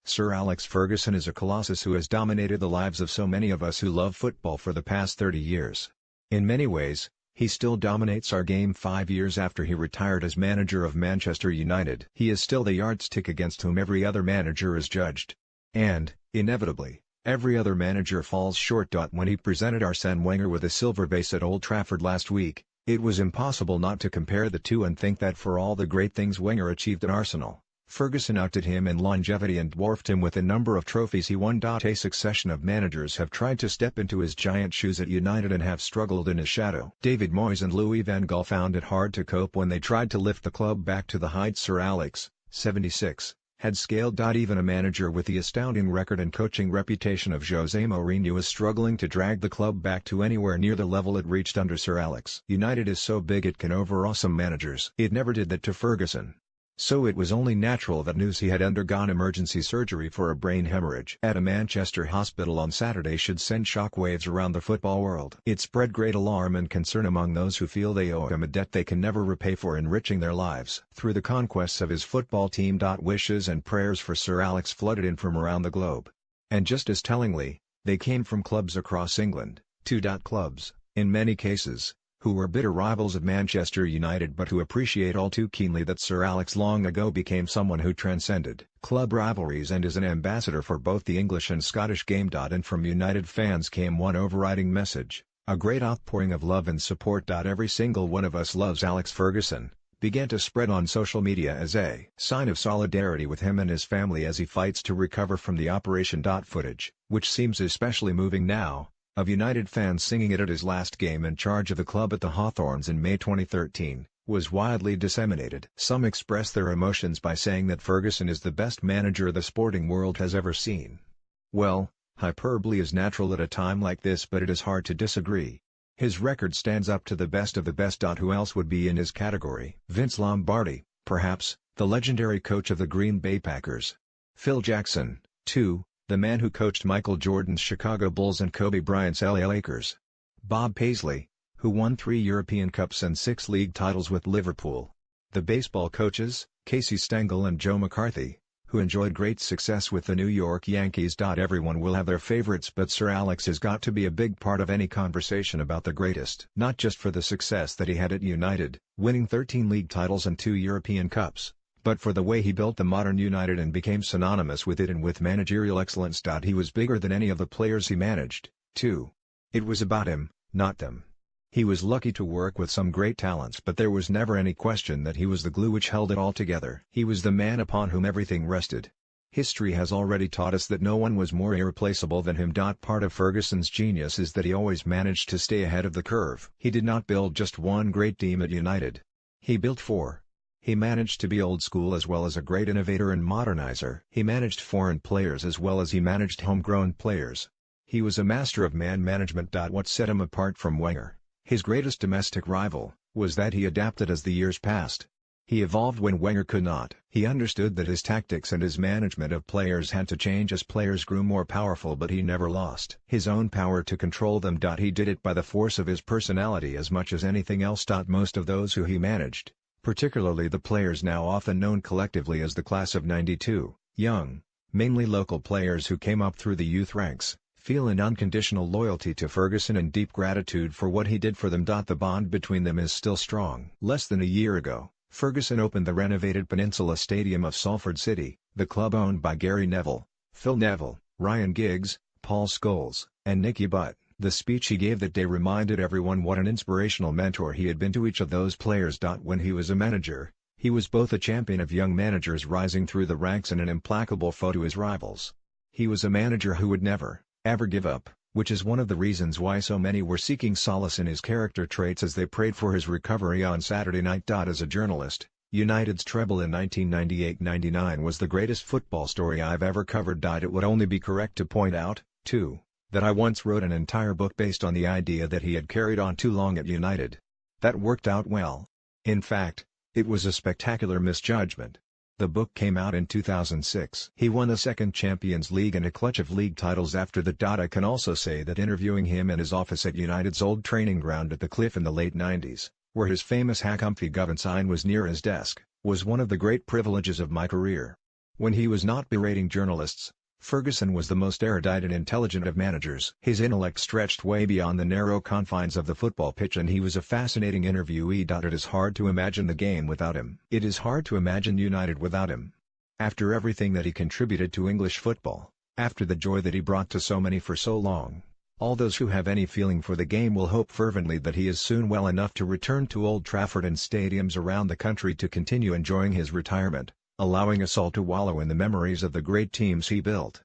Sir Alex Ferguson is a colossus who has dominated the lives of so many of us who love football for the past 30 years. In many ways, he still dominates our game 5 years after he retired as manager of Manchester United. He is still the yardstick against whom every other manager is judged. And, inevitably, every other manager falls short. When he presented Arsene Wenger with a silver vase at Old Trafford last week, it was impossible not to compare the two and think that for all the great things Wenger achieved at Arsenal, Ferguson outdid him in longevity and dwarfed him with the number of trophies he won. A succession of managers have tried to step into his giant shoes at United and have struggled in his shadow. David Moyes and Louis van Gaal found it hard to cope when they tried to lift the club back to the heights Sir Alex, 76, had scaled. Even a manager with the astounding record and coaching reputation of Jose Mourinho is struggling to drag the club back to anywhere near the level it reached under Sir Alex. United is so big it can overawe some managers. It never did that to Ferguson. So it was only natural that news he had undergone emergency surgery for a brain hemorrhage at a Manchester hospital on Saturday should send shockwaves around the football world. It spread great alarm and concern among those who feel they owe him a debt they can never repay for enriching their lives through the conquests of his football team. Wishes and prayers for Sir Alex flooded in from around the globe. And just as tellingly, they came from clubs across England, too. Clubs, in many cases, who were bitter rivals of Manchester United but who appreciate all too keenly that Sir Alex long ago became someone who transcended club rivalries and is an ambassador for both the English and Scottish game. And from United fans came one overriding message, a great outpouring of love and support. Every single one of us loves Alex Ferguson, began to spread on social media as a sign of solidarity with him and his family as he fights to recover from the operation. Footage, which seems especially moving now, of United fans singing it at his last game in charge of the club at the Hawthorns in May 2013, was widely disseminated. Some express their emotions by saying that Ferguson is the best manager the sporting world has ever seen. Well, hyperbole is natural at a time like this, but it is hard to disagree. His record stands up to the best of the best. Who else would be in his category? Vince Lombardi, perhaps, the legendary coach of the Green Bay Packers. Phil Jackson, too, the man who coached Michael Jordan's Chicago Bulls and Kobe Bryant's LA Lakers. Bob Paisley, who won 3 European Cups and 6 league titles with Liverpool. The baseball coaches, Casey Stengel and Joe McCarthy, who enjoyed great success with the New York Yankees. Everyone will have their favorites, but Sir Alex has got to be a big part of any conversation about the greatest. Not just for the success that he had at United, winning 13 league titles and 2 European Cups, but for the way he built the modern United and became synonymous with it and with managerial excellence. He was bigger than any of the players he managed, too. It was about him, not them. He was lucky to work with some great talents, but there was never any question that he was the glue which held it all together. He was the man upon whom everything rested. History has already taught us that no one was more irreplaceable than him. Part of Ferguson's genius is that he always managed to stay ahead of the curve. He did not build just one great team at United. He built 4. He managed to be old school as well as a great innovator and modernizer. He managed foreign players as well as he managed homegrown players. He was a master of man management. What set him apart from Wenger, his greatest domestic rival, was that he adapted as the years passed. He evolved when Wenger could not. He understood that his tactics and his management of players had to change as players grew more powerful, but he never lost his own power to control them. He did it by the force of his personality as much as anything else. Most of those who he managed, particularly the players now often known collectively as the Class of '92, young, mainly local players who came up through the youth ranks, feel an unconditional loyalty to Ferguson and deep gratitude for what he did for them. The bond between them is still strong. Less than a year ago, Ferguson opened the renovated Peninsula Stadium of Salford City, the club owned by Gary Neville, Phil Neville, Ryan Giggs, Paul Scholes, and Nicky Butt. The speech he gave that day reminded everyone what an inspirational mentor he had been to each of those players. When he was a manager, he was both a champion of young managers rising through the ranks and an implacable foe to his rivals. He was a manager who would never, ever give up, which is one of the reasons why so many were seeking solace in his character traits as they prayed for his recovery on Saturday night. As a journalist, United's treble in 1998-99 was the greatest football story I've ever covered. It would only be correct to point out, too, that I once wrote an entire book based on the idea that he had carried on too long at United. That worked out well. In fact, it was a spectacular misjudgment. The book came out in 2006. He won a second Champions League and a clutch of league titles after that. I can also say that interviewing him in his office at United's old training ground at the Cliff in the late 90s, where his famous Hack Humphrey Govan sign was near his desk, was one of the great privileges of my career. When he was not berating journalists, Ferguson was the most erudite and intelligent of managers. His intellect stretched way beyond the narrow confines of the football pitch, and he was a fascinating interviewee. It is hard to imagine the game without him. It is hard to imagine United without him. After everything that he contributed to English football, after the joy that he brought to so many for so long, all those who have any feeling for the game will hope fervently that he is soon well enough to return to Old Trafford and stadiums around the country to continue enjoying his retirement, allowing us all to wallow in the memories of the great teams he built.